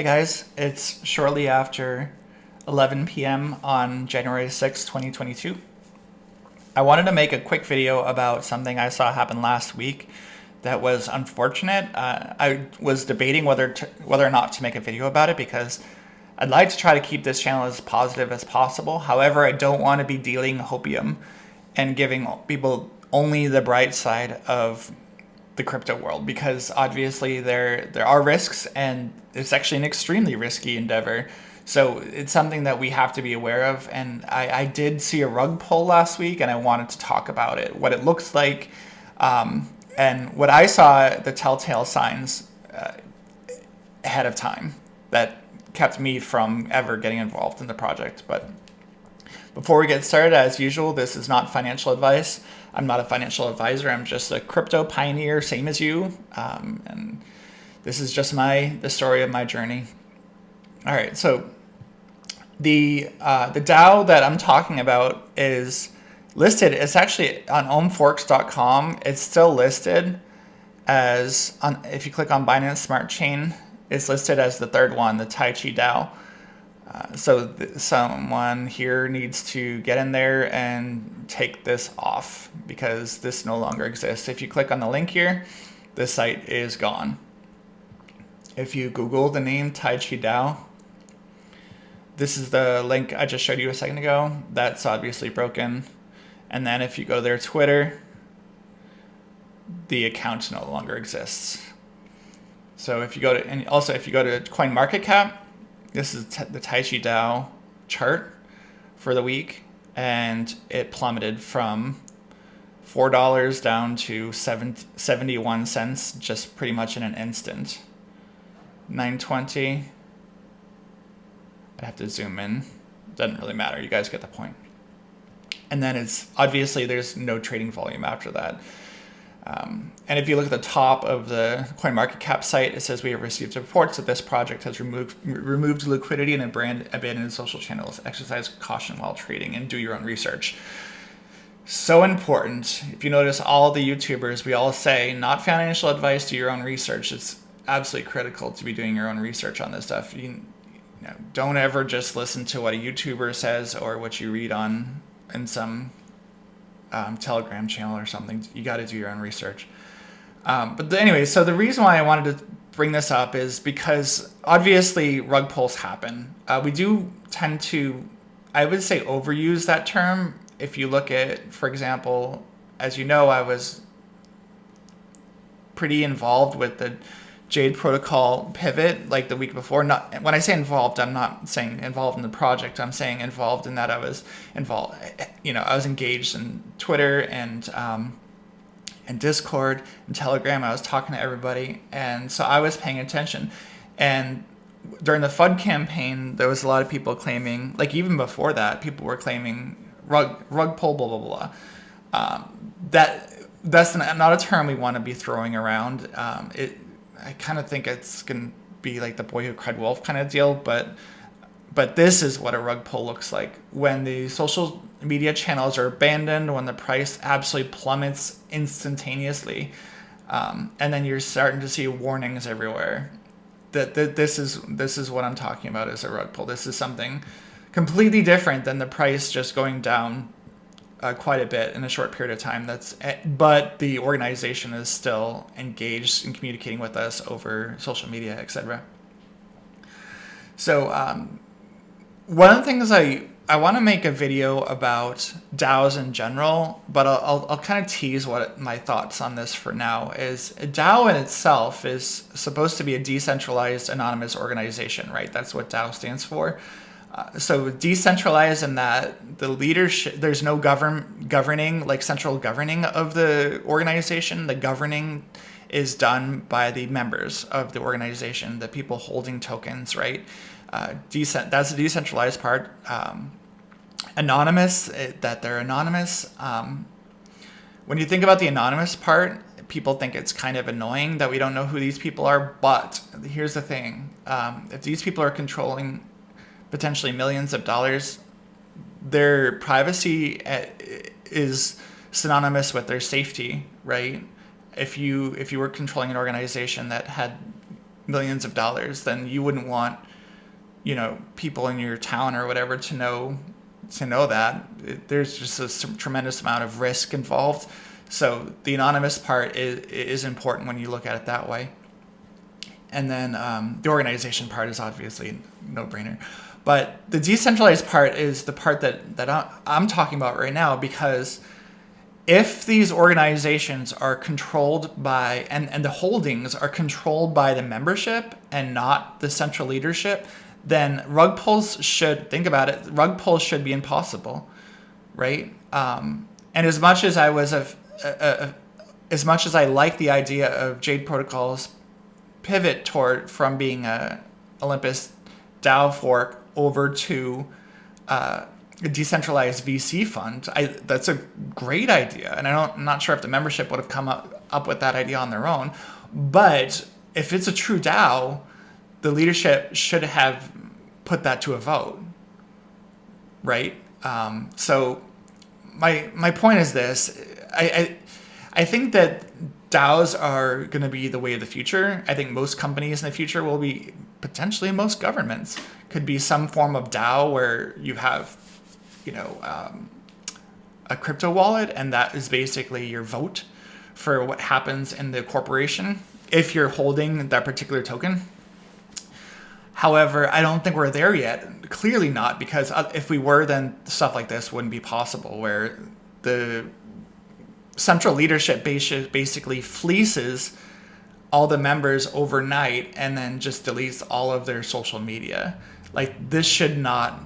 Hey guys, it's shortly after 11 p.m. on January 6, 2022. I wanted to make a quick video about something I saw happen last week that was unfortunate. I was debating whether or not to make a video about it because I'd like to try to keep this channel as positive as possible. However, I don't want to be dealing hopium and giving people only the bright side of the crypto world, because obviously there are risks and it's actually an extremely risky endeavor. So it's something that we have to be aware of. And I did see a rug pull last week and I wanted to talk about it, what it looks like, and what I saw, the telltale signs ahead of time that kept me from ever getting involved in the project. But before we get started, as usual, this is not financial advice. I'm not a financial advisor. I'm just a crypto pioneer, same as you. And this is just the story of my journey. All right, so the DAO that I'm talking about is listed. It's actually on ohmforks.com. It's still listed as if you click on Binance Smart Chain, it's listed as the third one, the TaiChi Dao. So someone here needs to get in there and take this off because this no longer exists. If you click on the link here, the site is gone. If you Google the name TaiChi Dao, this is the link I just showed you a second ago. That's obviously broken. And then if you go to their Twitter, the account no longer exists. So if you go to, and also if you go to CoinMarketCap, this is the TaiChi Dao chart for the week, and it plummeted from $4 down to 71 cents just pretty much in an instant. 920. I'd have to zoom in. Doesn't really matter. You guys get the point. And then it's obviously there's no trading volume after that. And if you look at the top of the CoinMarketCap site, it says we have received reports that this project has removed liquidity and abandoned social channels. Exercise caution while trading and do your own research. So important. If you notice, all the YouTubers, we all say, not financial advice, do your own research. It's absolutely critical to be doing your own research on this stuff. You know, don't ever just listen to what a YouTuber says or what you read in some Telegram channel or something. You got to do your own research. Anyway, so the reason why I wanted to bring this up is because obviously rug pulls happen. We do tend to, I would say, overuse that term. If you look at, for example, as you know, I was pretty involved with the Jade Protocol pivot like the week before. Not when I say involved, I'm not saying involved in the project. I'm saying involved in that I was involved. I was engaged in Twitter and Discord and Telegram. I was talking to everybody, and so I was paying attention. And during the FUD campaign, there was a lot of people claiming, like even before that, people were claiming rug pull, blah blah blah. That's not a term we want to be throwing around. I kind of think it's going to be like the boy who cried wolf kind of deal, but this is what a rug pull looks like. When the social media channels are abandoned, when the price absolutely plummets instantaneously, and then you're starting to see warnings everywhere. This is what I'm talking about as a rug pull. This is something completely different than the price just going down quite a bit in a short period of time. But the organization is still engaged in communicating with us over social media, etc. So one of the things I want to make a video about DAOs in general, but I'll kind of tease what my thoughts on this for now is. A DAO in itself is supposed to be a decentralized anonymous organization, right? That's what DAO stands for. So decentralized in that the leadership, there's no governing, like central governing of the organization. The governing is done by the members of the organization, the people holding tokens, right? That's the decentralized part. Anonymous, that they're anonymous. When you think about the anonymous part, people think it's kind of annoying that we don't know who these people are. But here's the thing. If these people are controlling potentially millions of dollars, their privacy is synonymous with their safety, right? If you were controlling an organization that had millions of dollars, then you wouldn't want, you know, people in your town or whatever to know that. There's just a tremendous amount of risk involved. So the anonymous part is important when you look at it that way. And then the organization part is obviously no brainer. But the decentralized part is the part that I'm talking about right now, because if these organizations are controlled by, and the holdings are controlled by the membership and not the central leadership, then rug pulls should, think about it, rug pulls should be impossible, right? And as much as I was as much as I like the idea of Jade Protocol's pivot from being a Olympus DAO fork over to a decentralized VC fund, that's a great idea, and I'm not sure if the membership would have come up with that idea on their own. But if it's a true DAO, the leadership should have put that to a vote, right? So my point is this: I think that DAOs are going to be the way of the future. I think most companies in the future will be, potentially most governments could be some form of DAO where you have, you know, a crypto wallet, and that is basically your vote for what happens in the corporation if you're holding that particular token. However, I don't think we're there yet. Clearly not, because if we were, then stuff like this wouldn't be possible, where the central leadership basically fleeces all the members overnight and then just deletes all of their social media. Like, this should not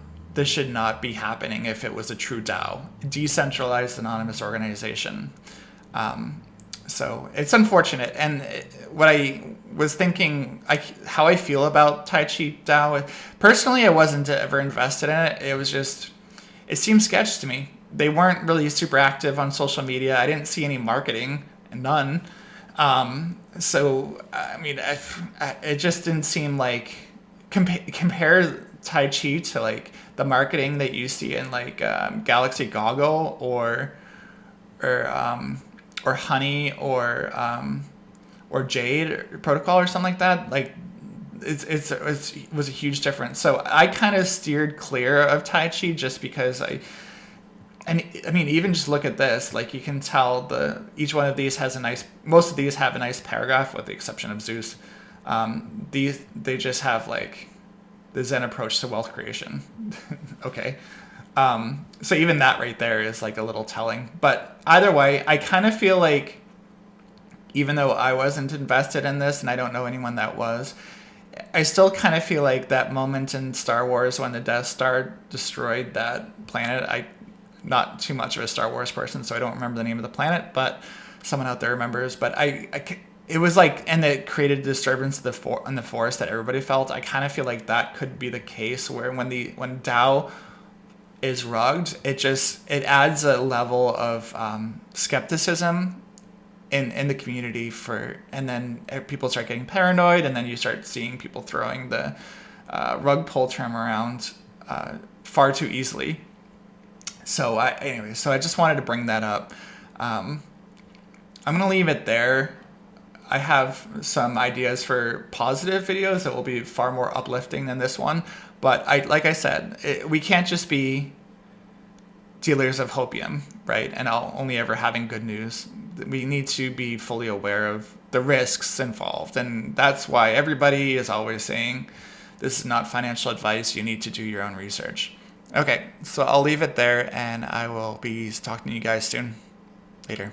be happening if it was a true DAO, decentralized anonymous organization. So it's unfortunate. And what I was thinking, how I feel about TaiChi Dao, personally, I wasn't ever invested in it. It was just, it seemed sketch to me. They weren't really super active on social media. I didn't see any marketing, none. So, I mean, it just didn't seem like, compare TaiChi to like the marketing that you see in like Galaxy Goggle or Honey or Jade Protocol or something like that. Like, it was a huge difference. So I kind of steered clear of TaiChi just because I mean, even just look at this. Like, you can tell each one of these has most of these have a nice paragraph, with the exception of Zeus. They just have like the Zen approach to wealth creation. Okay. So even that right there is like a little telling. But either way, I kind of feel like, even though I wasn't invested in this and I don't know anyone that was, I still kind of feel like that moment in Star Wars when the Death Star destroyed that planet. I'm not too much of a Star Wars person, so I don't remember the name of the planet, but someone out there remembers. But it was like, and it created a disturbance in the forest that everybody felt. I kind of feel like that could be the case, where when DAO is rugged, it adds a level of skepticism in the community and then people start getting paranoid, and then you start seeing people throwing the rug pull term around far too easily. So anyway, I just wanted to bring that up. I'm gonna leave it there. I have some ideas for positive videos that will be far more uplifting than this one. But like I said, we can't just be dealers of hopium, right? And only ever having good news. We need to be fully aware of the risks involved. And that's why everybody is always saying, this is not financial advice. You need to do your own research. Okay, so I'll leave it there, and I will be talking to you guys soon. Later.